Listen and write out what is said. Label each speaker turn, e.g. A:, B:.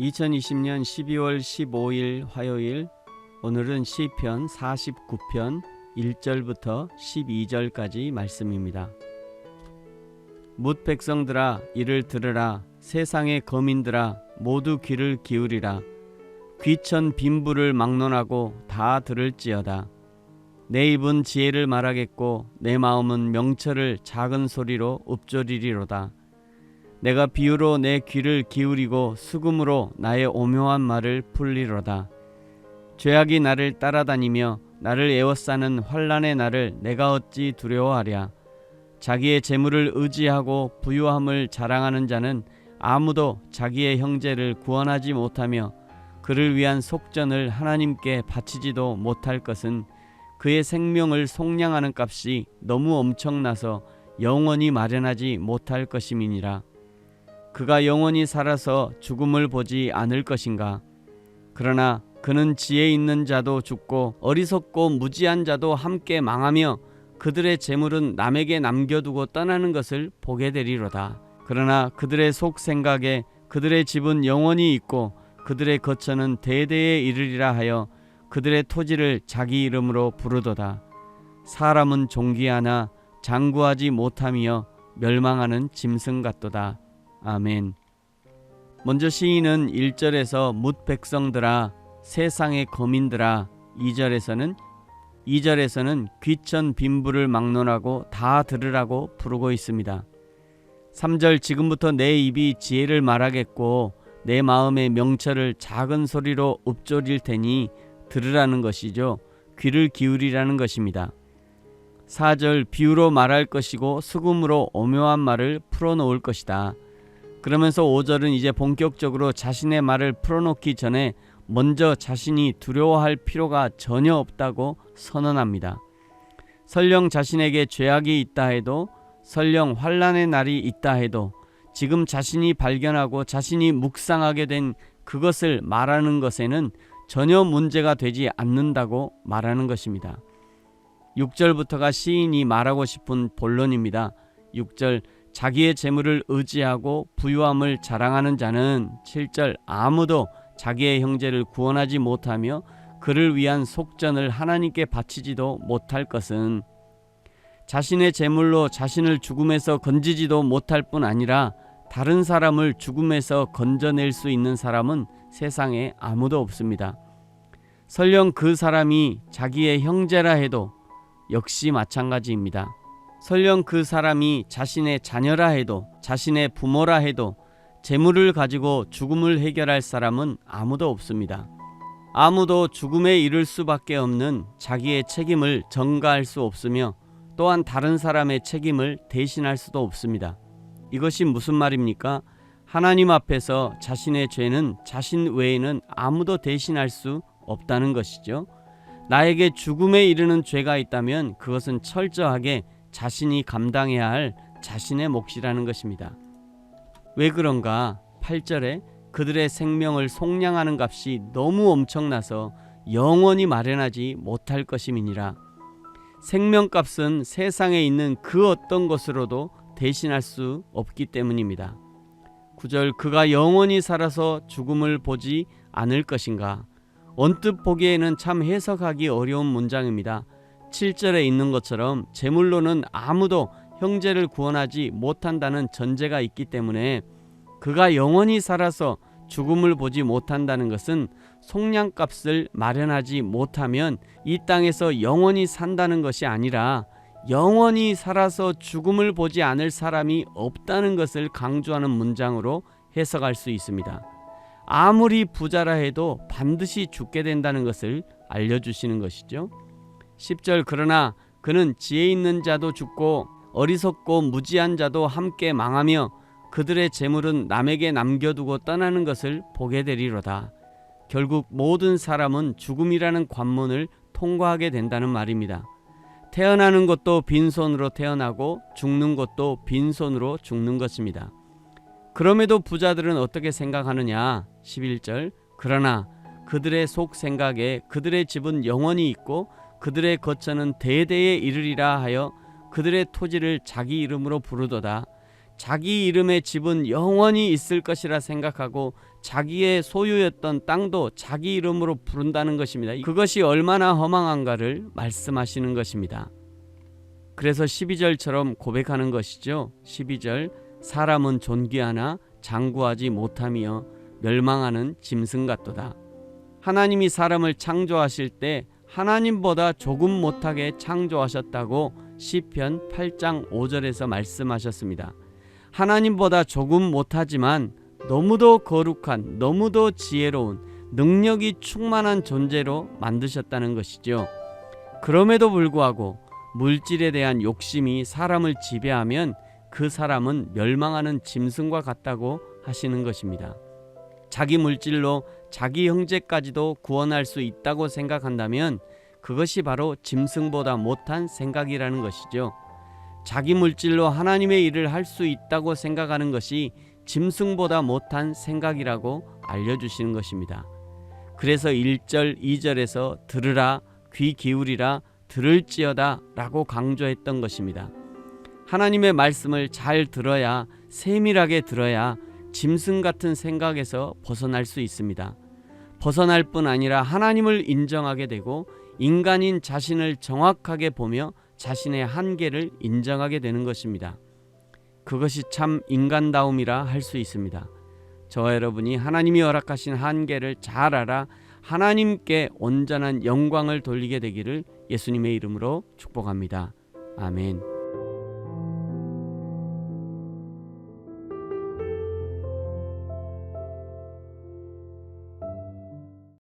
A: 2020년 12월 15일 화요일, 오늘은 시편 49편 1절부터 12절까지 말씀입니다. 뭇 백성들아 이를 들으라. 세상의 거민들아 모두 귀를 기울이라. 귀천 빈부를 막론하고 다 들을지어다. 내 입은 지혜를 말하겠고 내 마음은 명철을 작은 소리로 읊조리리로다. 내가 비유로 내 귀를 기울이고 수금으로 나의 오묘한 말을 풀리로다. 죄악이 나를 따라다니며 나를 에워싸는 환난의 날을 내가 어찌 두려워하랴. 자기의 재물을 의지하고 부유함을 자랑하는 자는 아무도 자기의 형제를 구원하지 못하며 그를 위한 속전을 하나님께 바치지도 못할 것은 그의 생명을 속량하는 값이 너무 엄청나서 영원히 마련하지 못할 것임이니라. 그가 영원히 살아서 죽음을 보지 않을 것인가. 그러나 그는 지혜 있는 자도 죽고 어리석고 무지한 자도 함께 망하며 그들의 재물은 남에게 남겨두고 떠나는 것을 보게 되리로다. 그러나 그들의 속 생각에 그들의 집은 영원히 있고 그들의 거처는 대대에 이르리라 하여 그들의 토지를 자기 이름으로 부르도다. 사람은 존귀하나 장구하지 못하며 멸망하는 짐승 같도다. 아멘. 먼저 시인은 1절에서 뭇 백성들아 세상의 거민들아, 2절에서는 귀천 빈부를 막론하고 다 들으라고 부르고 있습니다. 3절 지금부터 내 입이 지혜를 말하겠고 내 마음의 명철을 작은 소리로 읊조릴 테니 들으라는 것이죠. 귀를 기울이라는 것입니다. 4절 비유로 말할 것이고 수금으로 오묘한 말을 풀어놓을 것이다. 그러면서 5절은 이제 본격적으로 자신의 말을 풀어놓기 전에 먼저 자신이 두려워할 필요가 전혀 없다고 선언합니다. 설령 자신에게 죄악이 있다 해도, 설령 환난의 날이 있다 해도 지금 자신이 발견하고 자신이 묵상하게 된 그것을 말하는 것에는 전혀 문제가 되지 않는다고 말하는 것입니다. 6절부터가 시인이 말하고 싶은 본론입니다. 6절 자기의 재물을 의지하고 부유함을 자랑하는 자는 7절 아무도 자기의 형제를 구원하지 못하며 그를 위한 속전을 하나님께 바치지도 못할 것은 자신의 재물로 자신을 죽음에서 건지지도 못할 뿐 아니라 다른 사람을 죽음에서 건져낼 수 있는 사람은 세상에 아무도 없습니다. 설령 그 사람이 자기의 형제라 해도 역시 마찬가지입니다. 설령 그 사람이 자신의 자녀라 해도, 자신의 부모라 해도 재물을 가지고 죽음을 해결할 사람은 아무도 없습니다. 아무도 죽음에 이를 수밖에 없는 자기의 책임을 전가할 수 없으며 또한 다른 사람의 책임을 대신할 수도 없습니다. 이것이 무슨 말입니까? 하나님 앞에서 자신의 죄는 자신 외에는 아무도 대신할 수 없다는 것이죠. 나에게 죽음에 이르는 죄가 있다면 그것은 철저하게 자신이 감당해야 할 자신의 몫이라는 것입니다. 왜 그런가? 8절에 그들의 생명을 속량하는 값이 너무 엄청나서 영원히 마련하지 못할 것임이니라. 생명값은 세상에 있는 그 어떤 것으로도 대신할 수 없기 때문입니다. 9절 그가 영원히 살아서 죽음을 보지 않을 것인가. 언뜻 보기에는 참 해석하기 어려운 문장입니다. 7절에 있는 것처럼 재물로는 아무도 형제를 구원하지 못한다는 전제가 있기 때문에 그가 영원히 살아서 죽음을 보지 못한다는 것은 속량값을 마련하지 못하면 이 땅에서 영원히 산다는 것이 아니라 영원히 살아서 죽음을 보지 않을 사람이 없다는 것을 강조하는 문장으로 해석할 수 있습니다. 아무리 부자라 해도 반드시 죽게 된다는 것을 알려주시는 것이죠. 10절 그러나 그는 지혜 있는 자도 죽고 어리석고 무지한 자도 함께 망하며 그들의 재물은 남에게 남겨두고 떠나는 것을 보게 되리로다. 결국 모든 사람은 죽음이라는 관문을 통과하게 된다는 말입니다. 태어나는 것도 빈손으로 태어나고 죽는 것도 빈손으로 죽는 것입니다. 그럼에도 부자들은 어떻게 생각하느냐? 11절 그러나 그들의 속 생각에 그들의 집은 영원히 있고 그들의 거처는 대대에 이르리라 하여 그들의 토지를 자기 이름으로 부르도다. 자기 이름의 집은 영원히 있을 것이라 생각하고 자기의 소유였던 땅도 자기 이름으로 부른다는 것입니다. 그것이 얼마나 허망한가를 말씀하시는 것입니다. 그래서 12절처럼 고백하는 것이죠. 12절, 사람은 존귀하나 장구하지 못하며 멸망하는 짐승 같도다. 하나님이 사람을 창조하실 때 하나님보다 조금 못하게 창조하셨다고 시편 8장 5절에서 말씀하셨습니다. 하나님보다 조금 못하지만 너무도 거룩한, 너무도 지혜로운, 능력이 충만한 존재로 만드셨다는 것이죠. 그럼에도 불구하고 물질에 대한 욕심이 사람을 지배하면 그 사람은 멸망하는 짐승과 같다고 하시는 것입니다. 자기 물질로 자기 형제까지도 구원할 수 있다고 생각한다면 그것이 바로 짐승보다 못한 생각이라는 것이죠. 자기 물질로 하나님의 일을 할 수 있다고 생각하는 것이 짐승보다 못한 생각이라고 알려주시는 것입니다. 그래서 1절, 2절에서 들으라, 귀 기울이라, 들을지어다 라고 강조했던 것입니다. 하나님의 말씀을 잘 들어야, 세밀하게 들어야 짐승 같은 생각에서 벗어날 수 있습니다. 벗어날 뿐 아니라 하나님을 인정하게 되고 인간인 자신을 정확하게 보며 자신의 한계를 인정하게 되는 것입니다. 그것이 참 인간다움이라 할 수 있습니다. 저와 여러분이 하나님이 허락하신 한계를 잘 알아 하나님께 온전한 영광을 돌리게 되기를 예수님의 이름으로 축복합니다. 아멘.